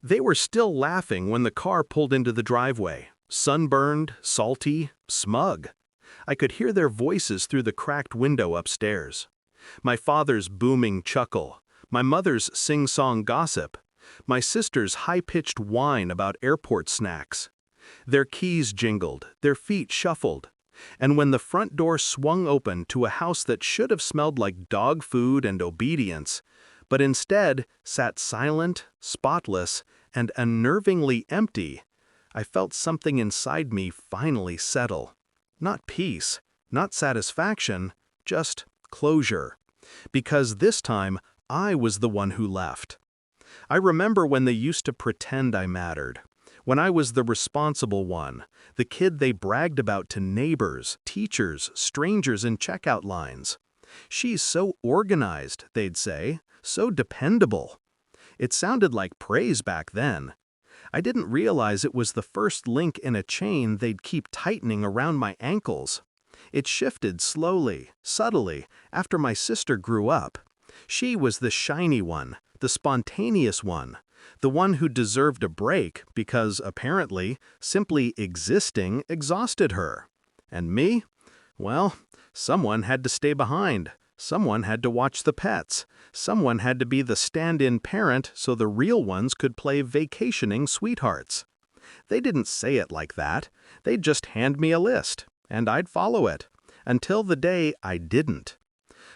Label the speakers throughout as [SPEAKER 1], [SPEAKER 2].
[SPEAKER 1] They were still laughing when the car pulled into the driveway, sunburned, salty, smug. I could hear their voices through the cracked window upstairs. My father's booming chuckle, my mother's sing-song gossip, my sister's high-pitched whine about airport snacks. Their keys jingled, their feet shuffled, and when the front door swung open to a house that should have smelled like dog food and obedience, but instead sat silent, spotless, and unnervingly empty, I felt something inside me finally settle. Not peace, not satisfaction, just closure. Because this time, I was the one who left. I remember when they used to pretend I mattered. When I was the responsible one, the kid they bragged about to neighbors, teachers, strangers in checkout lines. "She's so organized," they'd say, "so dependable." It sounded like praise back then. I didn't realize it was the first link in a chain they'd keep tightening around my ankles. It shifted slowly, subtly, after my sister grew up. She was the shiny one, the spontaneous one, the one who deserved a break because, apparently, simply existing exhausted her. And me? Well, someone had to stay behind. Someone had to watch the pets. Someone had to be the stand-in parent so the real ones could play vacationing sweethearts. They didn't say it like that. They'd just hand me a list, and I'd follow it, until the day I didn't.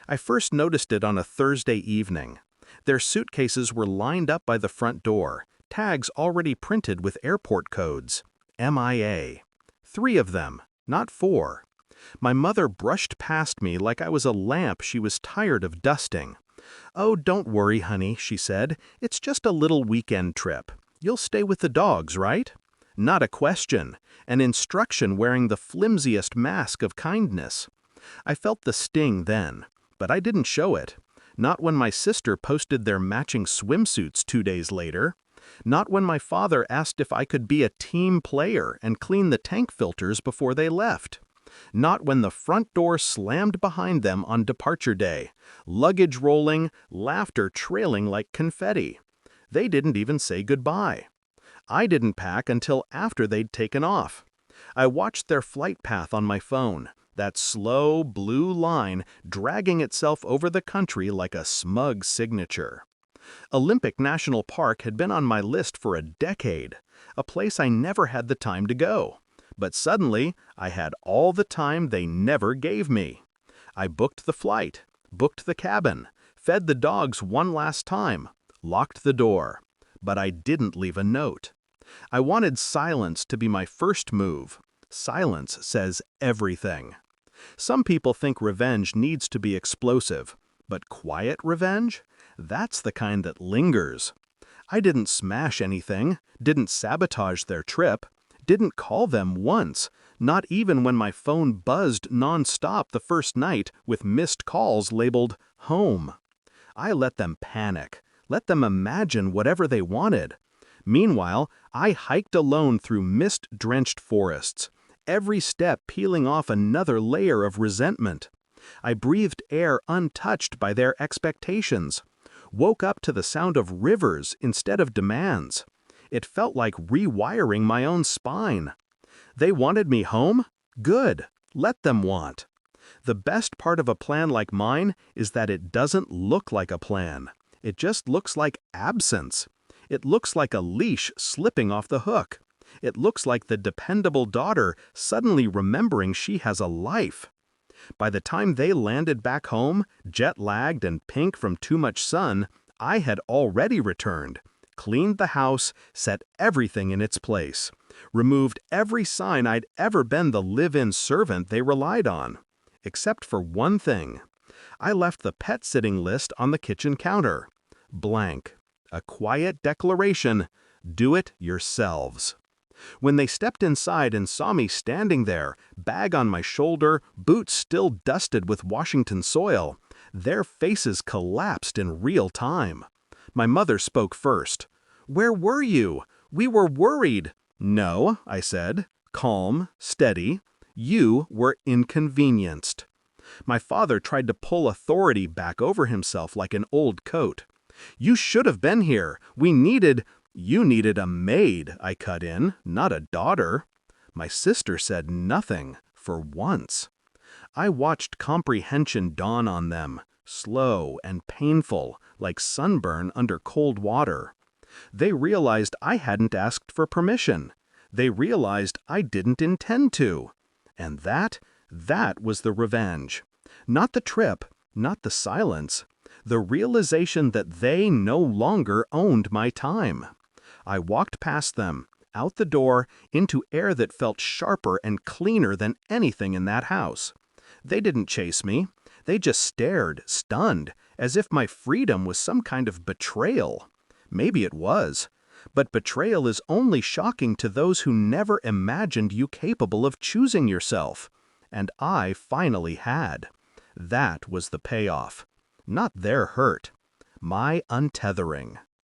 [SPEAKER 1] I first noticed it on a Thursday evening. Their suitcases were lined up by the front door, tags already printed with airport codes. MIA. 3 of them, not 4. My mother brushed past me like I was a lamp she was tired of dusting. "Oh, don't worry, honey," she said. "It's just a little weekend trip. You'll stay with the dogs, right?" Not a question, an instruction wearing the flimsiest mask of kindness. I felt the sting then, but I didn't show it. Not when my sister posted their matching swimsuits 2 days later. Not when my father asked if I could be a team player and clean the tank filters before they left. Not when the front door slammed behind them on departure day, luggage rolling, laughter trailing like confetti. They didn't even say goodbye. I didn't pack until after they'd taken off. I watched their flight path on my phone, that slow blue line dragging itself over the country like a smug signature. Olympic National Park had been on my list for a decade, a place I never had the time to go. But suddenly, I had all the time they never gave me. I booked the flight, booked the cabin, fed the dogs one last time, locked the door. But I didn't leave a note. I wanted silence to be my first move. Silence says everything. Some people think revenge needs to be explosive, but quiet revenge? That's the kind that lingers. I didn't smash anything, didn't sabotage their trip, didn't call them once, not even when my phone buzzed nonstop the first night with missed calls labeled home. I let them panic, let them imagine whatever they wanted. Meanwhile, I hiked alone through mist-drenched forests, every step peeling off another layer of resentment. I breathed air untouched by their expectations, woke up to the sound of rivers instead of demands. It felt like rewiring my own spine. They wanted me home? Good. Let them want. The best part of a plan like mine is that it doesn't look like a plan. It just looks like absence. It looks like a leash slipping off the hook. It looks like the dependable daughter suddenly remembering she has a life. By the time they landed back home, jet-lagged and pink from too much sun, I had already returned, cleaned the house, set everything in its place, removed every sign I'd ever been the live-in servant they relied on. Except for one thing. I left the pet-sitting list on the kitchen counter. Blank. A quiet declaration, do it yourselves. When they stepped inside and saw me standing there, bag on my shoulder, boots still dusted with Washington soil, their faces collapsed in real time. My mother spoke first. "Where were you? We were worried." "No," I said, calm, steady. "You were inconvenienced." My father tried to pull authority back over himself like an old coat. "You should have been here. We needed—" You needed a maid, I cut in, not a daughter. My sister said nothing, for once. I watched comprehension dawn on them, slow and painful, like sunburn under cold water. They realized I hadn't asked for permission. They realized I didn't intend to. And that was the revenge. Not the trip, not the silence. The realization that they no longer owned my time. I walked past them, out the door, into air that felt sharper and cleaner than anything in that house. They didn't chase me. They just stared, stunned, as if my freedom was some kind of betrayal. Maybe it was. But betrayal is only shocking to those who never imagined you capable of choosing yourself. And I finally had. That was the payoff. Not their hurt. My untethering.